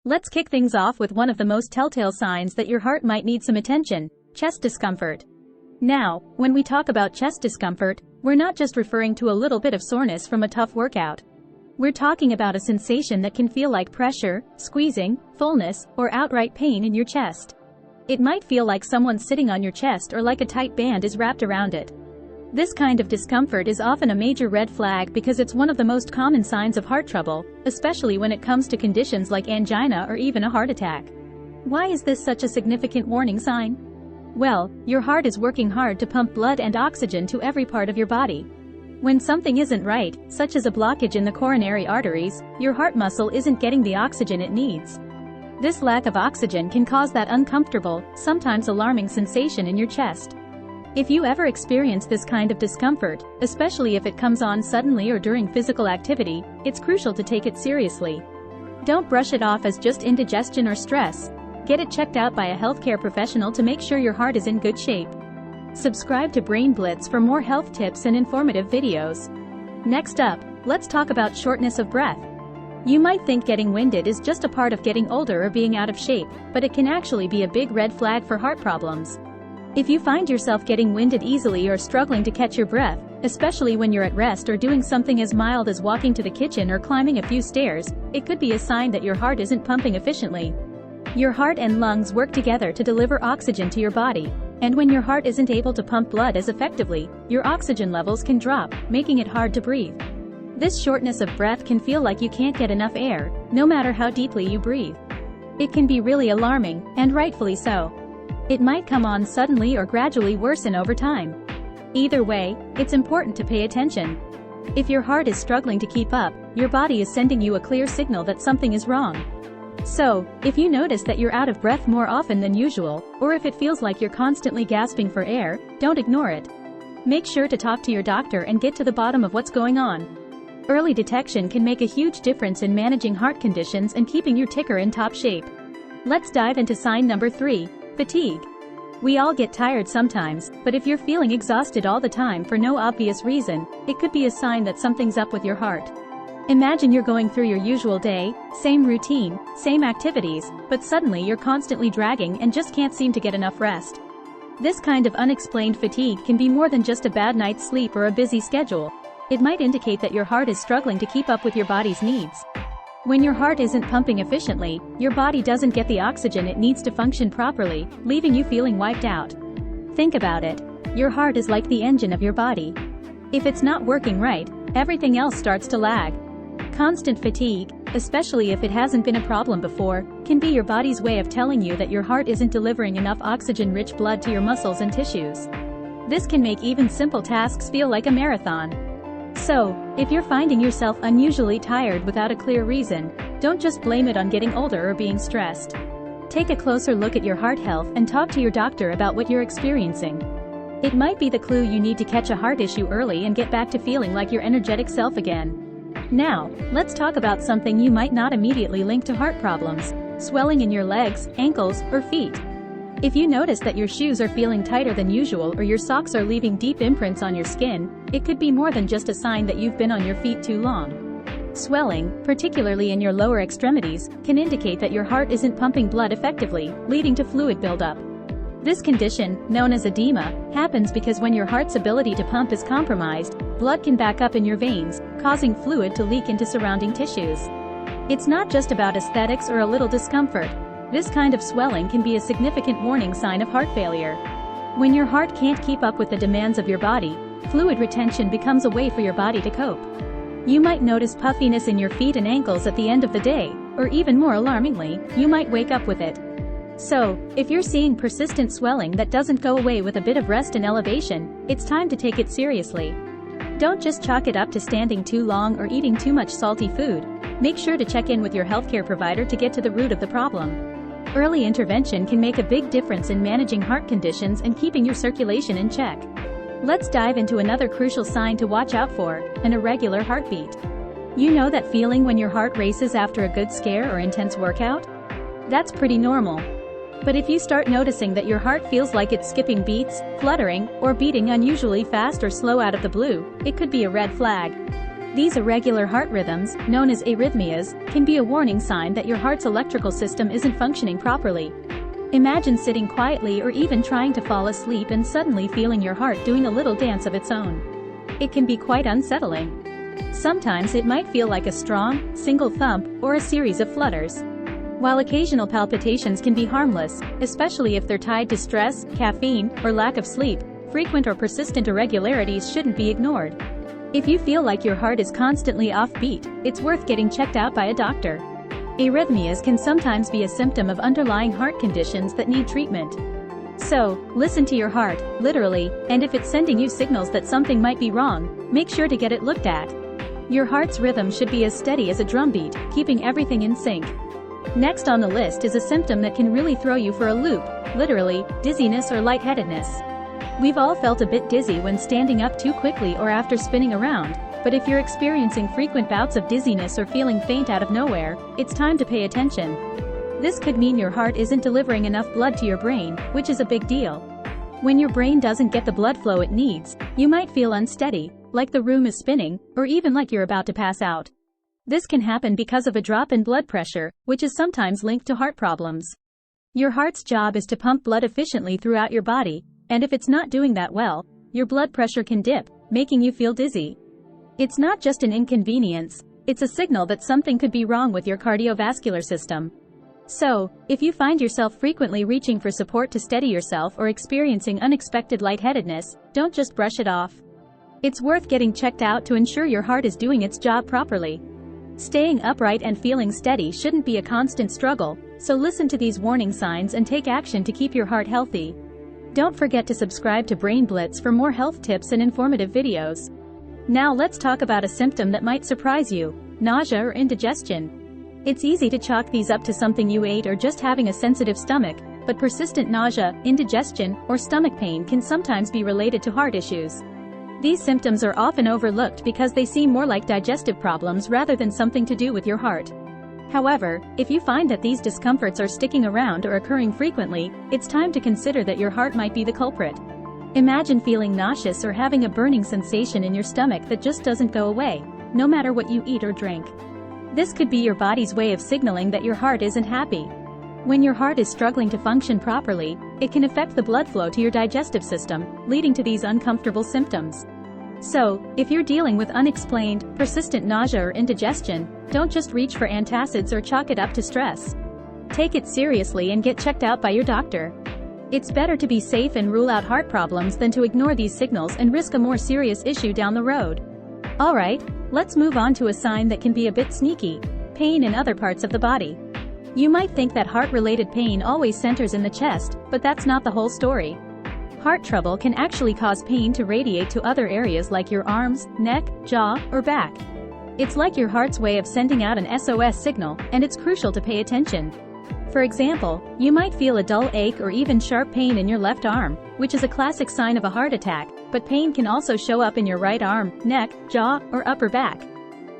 Let's kick things off with one of the most telltale signs that your heart might need some attention: chest discomfort. Now, when we talk about chest discomfort, we're not just referring to a little bit of soreness from a tough workout. We're talking about a sensation that can feel like pressure, squeezing, fullness, or outright pain in your chest. It might feel like someone's sitting on your chest or like a tight band is wrapped around it. This kind of discomfort is often a major red flag because it's one of the most common signs of heart trouble, especially when it comes to conditions like angina or even a heart attack. Why is this such a significant warning sign? Well, your heart is working hard to pump blood and oxygen to every part of your body. When something isn't right, such as a blockage in the coronary arteries, your heart muscle isn't getting the oxygen it needs. This lack of oxygen can cause that uncomfortable, sometimes alarming sensation in your chest. If you ever experience this kind of discomfort, especially if it comes on suddenly or during physical activity, it's crucial to take it seriously. Don't brush it off as just indigestion or stress. Get it checked out by a healthcare professional to make sure your heart is in good shape. Subscribe to Brain Blitz for more health tips and informative videos. Next up, let's talk about shortness of breath. You might think getting winded is just a part of getting older or being out of shape, but it can actually be a big red flag for heart problems. If you find yourself getting winded easily or struggling to catch your breath, especially when you're at rest or doing something as mild as walking to the kitchen or climbing a few stairs, it could be a sign that your heart isn't pumping efficiently. Your heart and lungs work together to deliver oxygen to your body, and when your heart isn't able to pump blood as effectively, your oxygen levels can drop, making it hard to breathe. This shortness of breath can feel like you can't get enough air, no matter how deeply you breathe. It can be really alarming, and rightfully so. It might come on suddenly or gradually worsen over time. Either way, it's important to pay attention. If your heart is struggling to keep up, your body is sending you a clear signal that something is wrong. So, if you notice that you're out of breath more often than usual, or if it feels like you're constantly gasping for air, don't ignore it. Make sure to talk to your doctor and get to the bottom of what's going on. Early detection can make a huge difference in managing heart conditions and keeping your ticker in top shape. Let's dive into sign number 3. Fatigue. We all get tired sometimes, but if you're feeling exhausted all the time for no obvious reason, it could be a sign that something's up with your heart. Imagine you're going through your usual day, same routine, same activities, but suddenly you're constantly dragging and just can't seem to get enough rest. This kind of unexplained fatigue can be more than just a bad night's sleep or a busy schedule. It might indicate that your heart is struggling to keep up with your body's needs. When your heart isn't pumping efficiently, your body doesn't get the oxygen it needs to function properly, leaving you feeling wiped out. Think about it. Your heart is like the engine of your body. If it's not working right, everything else starts to lag. Constant fatigue, especially if it hasn't been a problem before, can be your body's way of telling you that your heart isn't delivering enough oxygen-rich blood to your muscles and tissues. This can make even simple tasks feel like a marathon. So, if you're finding yourself unusually tired without a clear reason, don't just blame it on getting older or being stressed. Take a closer look at your heart health and talk to your doctor about what you're experiencing. It might be the clue you need to catch a heart issue early and get back to feeling like your energetic self again. Now, let's talk about something you might not immediately link to heart problems: swelling in your legs, ankles, or feet. If you notice that your shoes are feeling tighter than usual or your socks are leaving deep imprints on your skin, it could be more than just a sign that you've been on your feet too long. Swelling, particularly in your lower extremities, can indicate that your heart isn't pumping blood effectively, leading to fluid buildup. This condition, known as edema, happens because when your heart's ability to pump is compromised, blood can back up in your veins, causing fluid to leak into surrounding tissues. It's not just about aesthetics or a little discomfort. This kind of swelling can be a significant warning sign of heart failure. When your heart can't keep up with the demands of your body, fluid retention becomes a way for your body to cope. You might notice puffiness in your feet and ankles at the end of the day, or even more alarmingly, you might wake up with it. So, if you're seeing persistent swelling that doesn't go away with a bit of rest and elevation, it's time to take it seriously. Don't just chalk it up to standing too long or eating too much salty food. Make sure to check in with your healthcare provider to get to the root of the problem. Early intervention can make a big difference in managing heart conditions and keeping your circulation in check. Let's dive into another crucial sign to watch out for: an irregular heartbeat. You know that feeling when your heart races after a good scare or intense workout? That's pretty normal. But if you start noticing that your heart feels like it's skipping beats, fluttering, or beating unusually fast or slow out of the blue, it could be a red flag. These irregular heart rhythms, known as arrhythmias, can be a warning sign that your heart's electrical system isn't functioning properly. Imagine sitting quietly or even trying to fall asleep and suddenly feeling your heart doing a little dance of its own. It can be quite unsettling. Sometimes it might feel like a strong, single thump, or a series of flutters. While occasional palpitations can be harmless, especially if they're tied to stress, caffeine, or lack of sleep, frequent or persistent irregularities shouldn't be ignored. If you feel like your heart is constantly offbeat, it's worth getting checked out by a doctor. Arrhythmias can sometimes be a symptom of underlying heart conditions that need treatment. So, listen to your heart, literally, and if it's sending you signals that something might be wrong, make sure to get it looked at. Your heart's rhythm should be as steady as a drumbeat, keeping everything in sync. Next on the list is a symptom that can really throw you for a loop, literally, dizziness or lightheadedness. We've all felt a bit dizzy when standing up too quickly or after spinning around, but if you're experiencing frequent bouts of dizziness or feeling faint out of nowhere, it's time to pay attention. This could mean your heart isn't delivering enough blood to your brain, which is a big deal. When your brain doesn't get the blood flow it needs, you might feel unsteady, like the room is spinning, or even like you're about to pass out. This can happen because of a drop in blood pressure, which is sometimes linked to heart problems. Your heart's job is to pump blood efficiently throughout your body, and if it's not doing that well, your blood pressure can dip, making you feel dizzy. It's not just an inconvenience, it's a signal that something could be wrong with your cardiovascular system. So, if you find yourself frequently reaching for support to steady yourself or experiencing unexpected lightheadedness, don't just brush it off. It's worth getting checked out to ensure your heart is doing its job properly. Staying upright and feeling steady shouldn't be a constant struggle, so listen to these warning signs and take action to keep your heart healthy. Don't forget to subscribe to Brain Blitz for more health tips and informative videos. Now let's talk about a symptom that might surprise you: nausea or indigestion. It's easy to chalk these up to something you ate or just having a sensitive stomach, but persistent nausea, indigestion, or stomach pain can sometimes be related to heart issues. These symptoms are often overlooked because they seem more like digestive problems rather than something to do with your heart. However, if you find that these discomforts are sticking around or occurring frequently, it's time to consider that your heart might be the culprit. Imagine feeling nauseous or having a burning sensation in your stomach that just doesn't go away, no matter what you eat or drink. This could be your body's way of signaling that your heart isn't happy. When your heart is struggling to function properly, it can affect the blood flow to your digestive system, leading to these uncomfortable symptoms. So, if you're dealing with unexplained, persistent nausea or indigestion, don't just reach for antacids or chalk it up to stress. Take it seriously and get checked out by your doctor. It's better to be safe and rule out heart problems than to ignore these signals and risk a more serious issue down the road. Alright, let's move on to a sign that can be a bit sneaky: pain in other parts of the body. You might think that heart-related pain always centers in the chest, but that's not the whole story. Heart trouble can actually cause pain to radiate to other areas like your arms, neck, jaw, or back. It's like your heart's way of sending out an SOS signal, and it's crucial to pay attention. For example, you might feel a dull ache or even sharp pain in your left arm, which is a classic sign of a heart attack, but pain can also show up in your right arm, neck, jaw, or upper back.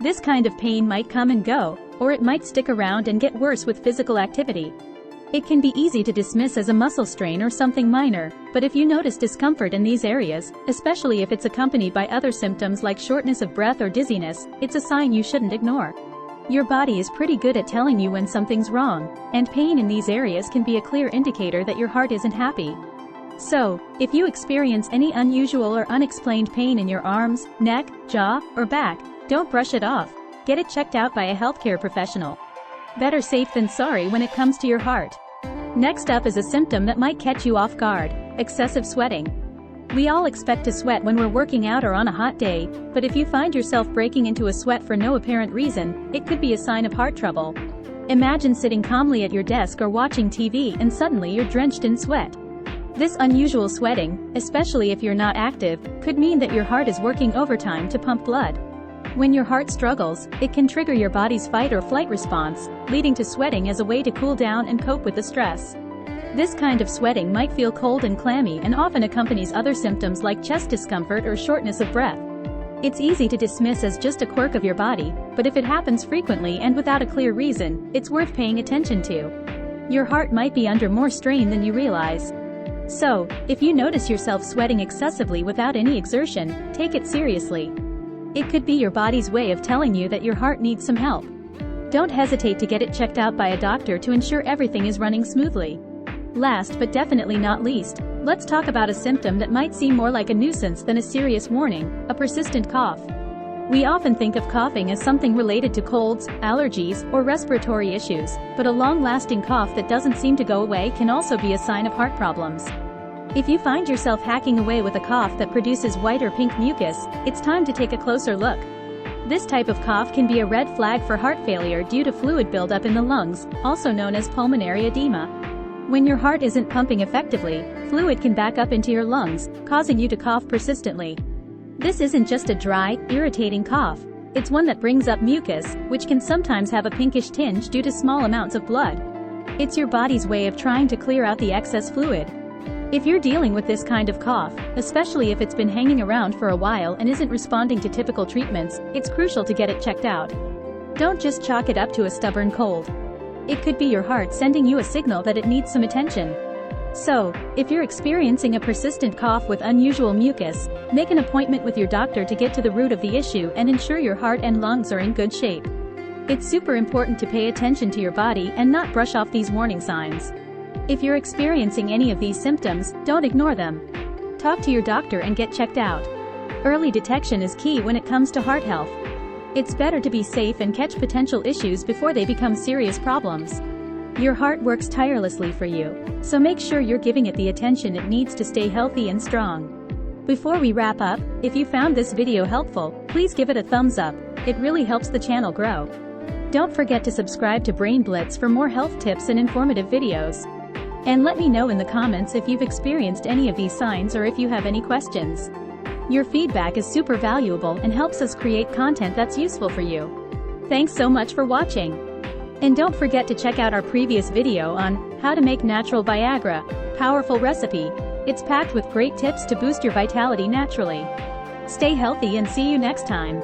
This kind of pain might come and go, or it might stick around and get worse with physical activity. It can be easy to dismiss as a muscle strain or something minor, but if you notice discomfort in these areas, especially if it's accompanied by other symptoms like shortness of breath or dizziness, it's a sign you shouldn't ignore. Your body is pretty good at telling you when something's wrong, and pain in these areas can be a clear indicator that your heart isn't happy. So, if you experience any unusual or unexplained pain in your arms, neck, jaw, or back, don't brush it off. Get it checked out by a healthcare professional. Better safe than sorry when it comes to your heart. Next up is a symptom that might catch you off guard: excessive sweating. We all expect to sweat when we're working out or on a hot day, but if you find yourself breaking into a sweat for no apparent reason, it could be a sign of heart trouble. Imagine sitting calmly at your desk or watching TV and suddenly you're drenched in sweat. This unusual sweating, especially if you're not active, could mean that your heart is working overtime to pump blood. When your heart struggles, it can trigger your body's fight or flight response, leading to sweating as a way to cool down and cope with the stress. This kind of sweating might feel cold and clammy and often accompanies other symptoms like chest discomfort or shortness of breath. It's easy to dismiss as just a quirk of your body, but if it happens frequently and without a clear reason, it's worth paying attention to. Your heart might be under more strain than you realize. So, if you notice yourself sweating excessively without any exertion, take it seriously. It could be your body's way of telling you that your heart needs some help. Don't hesitate to get it checked out by a doctor to ensure everything is running smoothly. Last but definitely not least, let's talk about a symptom that might seem more like a nuisance than a serious warning: a persistent cough. We often think of coughing as something related to colds, allergies, or respiratory issues, but a long-lasting cough that doesn't seem to go away can also be a sign of heart problems. If you find yourself hacking away with a cough that produces white or pink mucus, it's time to take a closer look. This type of cough can be a red flag for heart failure due to fluid buildup in the lungs, also known as pulmonary edema. When your heart isn't pumping effectively, fluid can back up into your lungs, causing you to cough persistently. This isn't just a dry, irritating cough. It's one that brings up mucus, which can sometimes have a pinkish tinge due to small amounts of blood. It's your body's way of trying to clear out the excess fluid. If you're dealing with this kind of cough, especially if it's been hanging around for a while and isn't responding to typical treatments, it's crucial to get it checked out. Don't just chalk it up to a stubborn cold. It could be your heart sending you a signal that it needs some attention. So, if you're experiencing a persistent cough with unusual mucus, make an appointment with your doctor to get to the root of the issue and ensure your heart and lungs are in good shape. It's super important to pay attention to your body and not brush off these warning signs. If you're experiencing any of these symptoms, don't ignore them. Talk to your doctor and get checked out. Early detection is key when it comes to heart health. It's better to be safe and catch potential issues before they become serious problems. Your heart works tirelessly for you, so make sure you're giving it the attention it needs to stay healthy and strong. Before we wrap up, if you found this video helpful, please give it a thumbs up. It really helps the channel grow. Don't forget to subscribe to Brain Blitz for more health tips and informative videos. And let me know in the comments if you've experienced any of these signs or if you have any questions. Your feedback is super valuable and helps us create content that's useful for you. Thanks so much for watching. And don't forget to check out our previous video on how to make natural Viagra. Powerful recipe. It's packed with great tips to boost your vitality naturally. Stay healthy and see you next time.